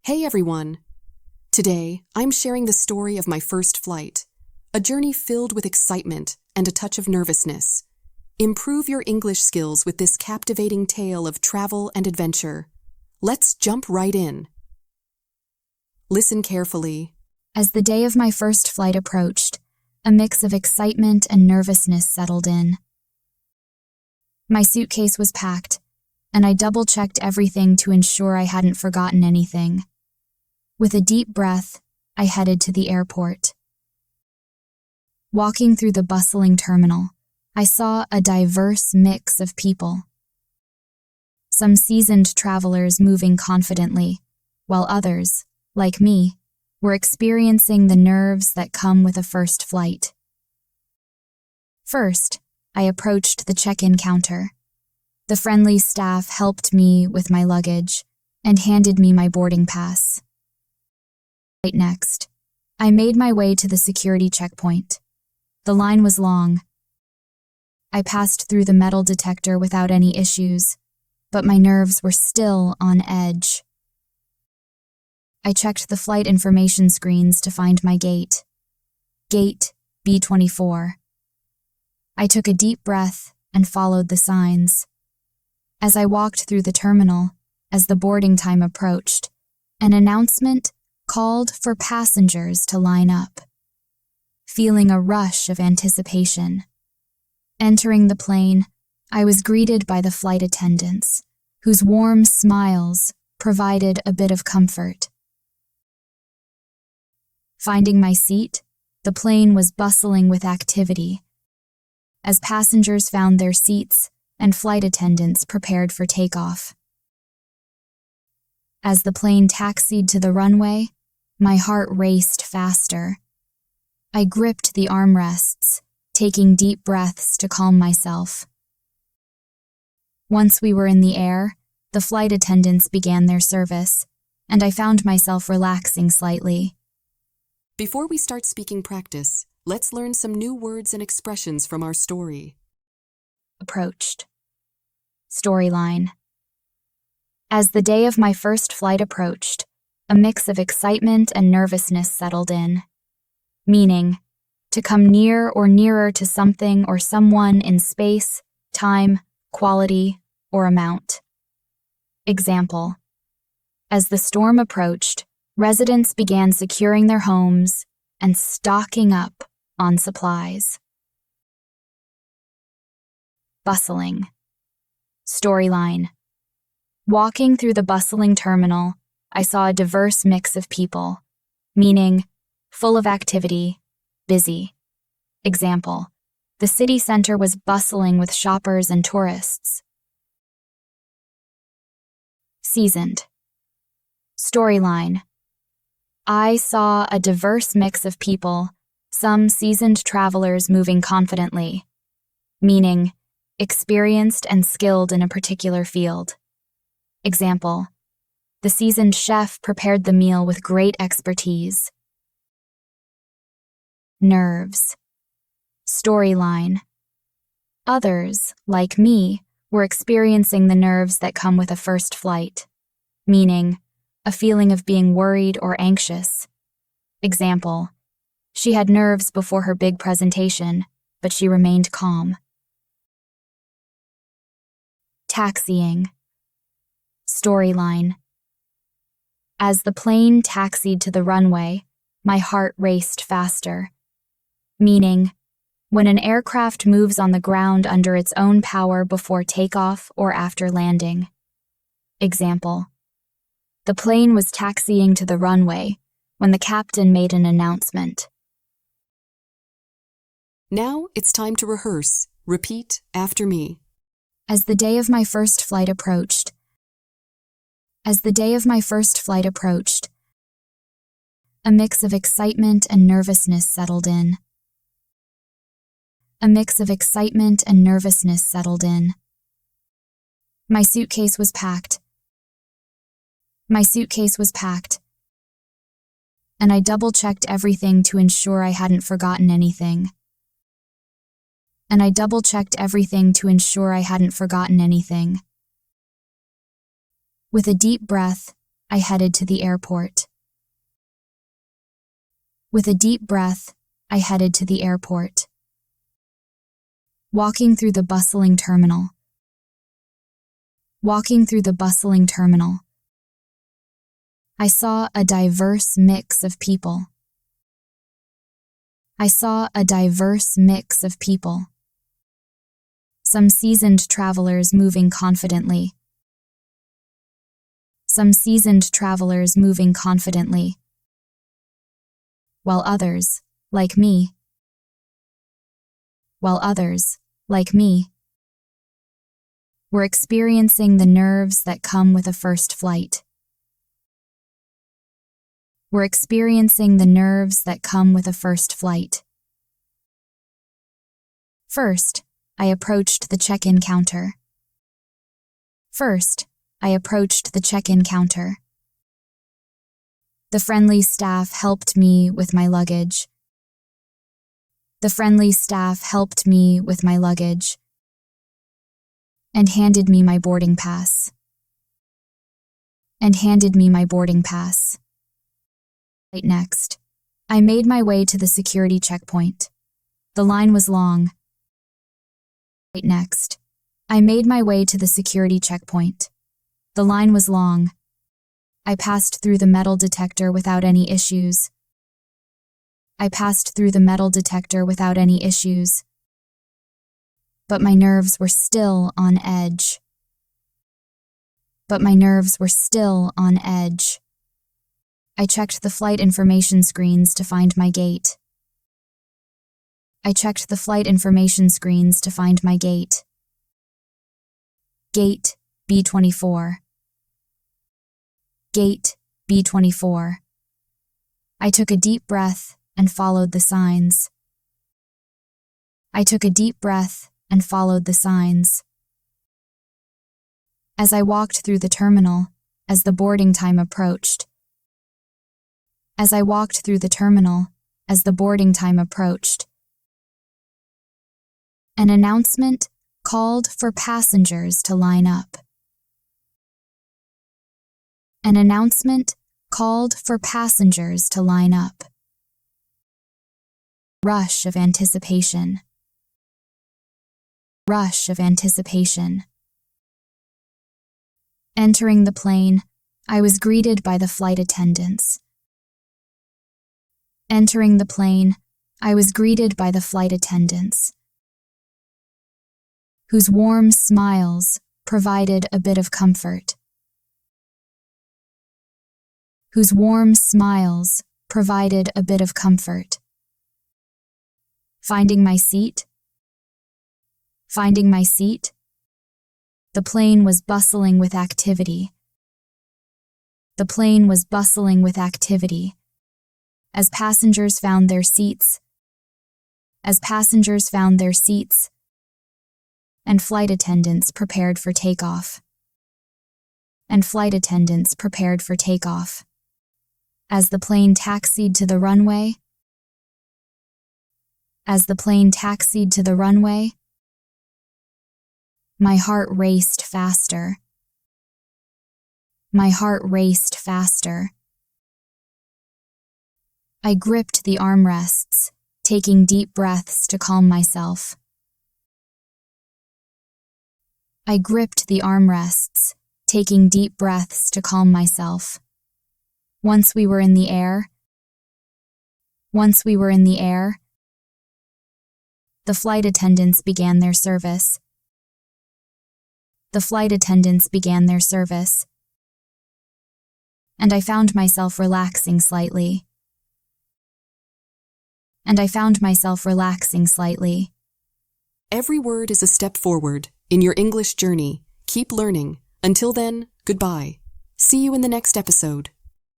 Hey everyone! Today, I'm sharing the story of my first flight, a journey filled with excitement and a touch of nervousness. Improve your English skills with this captivating tale of travel and adventure. Let's jump right in. Listen carefully. As the day of my first flight approached, a mix of excitement and nervousness settled in. My suitcase was packed, and I double-checked everything to ensure I hadn't forgotten anything. With a deep breath, I headed to the airport. Walking through the bustling terminal, I saw a diverse mix of people. Some seasoned travelers moving confidently, while others, like me, were experiencing the nerves that come with a first flight. First, I approached the check-in counter. The friendly staff helped me with my luggage and handed me my boarding pass. Next, I made my way to the security checkpoint. The line was long. I passed through the metal detector without any issues, but my nerves were still on edge. I checked the flight information screens to find my gate. Gate B24. I took a deep breath and followed the signs. As I walked through the terminal, as the boarding time approached, an announcement called for passengers to line up. Feeling a rush of anticipation. Entering the plane, I was greeted by the flight attendants, whose warm smiles provided a bit of comfort. Finding my seat, the plane was bustling with activity, as passengers found their seats and flight attendants prepared for takeoff. As the plane taxied to the runway, my heart raced faster. I gripped the armrests, taking deep breaths to calm myself. Once we were in the air, the flight attendants began their service, and I found myself relaxing slightly. Before we start speaking practice, let's learn some new words and expressions from our story. Approached. Storyline. As the day of my first flight approached, a mix of excitement and nervousness settled in. Meaning, to come near or nearer to something or someone in space, time, quality, or amount. Example. As the storm approached, residents began securing their homes and stocking up on supplies. Bustling. Storyline. Walking through the bustling terminal, I saw a diverse mix of people, meaning full of activity, busy. Example, the city center was bustling with shoppers and tourists. Seasoned. Storyline. I saw a diverse mix of people, some seasoned travelers moving confidently, meaning experienced and skilled in a particular field. Example, the seasoned chef prepared the meal with great expertise. Nerves. Storyline. Others, like me, were experiencing the nerves that come with a first flight, meaning a feeling of being worried or anxious. Example, she had nerves before her big presentation, but she remained calm. Taxiing. Storyline. As the plane taxied to the runway, my heart raced faster. Meaning, when an aircraft moves on the ground under its own power before takeoff or after landing. Example, the plane was taxiing to the runway when the captain made an announcement. Now it's time to rehearse. Repeat after me. As the day of my first flight approached, a mix of excitement and nervousness settled in. My suitcase was packed. And I double-checked everything to ensure I hadn't forgotten anything. With a deep breath, I headed to the airport. With a deep breath, I headed to the airport. Walking through the bustling terminal. Walking through the bustling terminal. I saw a diverse mix of people. I saw a diverse mix of people. Some seasoned travelers moving confidently. Some seasoned travelers moving confidently. While others, like me, were experiencing the nerves that come with a first flight. We're experiencing the nerves that come with a first flight. First, I approached the check-in counter. First, I approached the check-in counter. The friendly staff helped me with my luggage. The friendly staff helped me with my luggage and handed me my boarding pass. Next, I made my way to the security checkpoint. The line was long. Next, I made my way to the security checkpoint. The line was long. I passed through the metal detector without any issues. But my nerves were still on edge. I checked the flight information screens to find my gate. Gate B24. Gate B24. I took a deep breath and followed the signs. As I walked through the terminal, as the boarding time approached. An announcement called for passengers to line up. Rush of anticipation. Entering the plane, I was greeted by the flight attendants. Whose warm smiles provided a bit of comfort. Finding my seat. The plane was bustling with activity. As passengers found their seats. And flight attendants prepared for takeoff. As the plane taxied to the runway, my heart raced faster. I gripped the armrests, taking deep breaths to calm myself. Once we were in the air, the flight attendants began their service. And I found myself relaxing slightly. Every word is a step forward in your English journey. Keep learning. Until then, goodbye. See you in the next episode.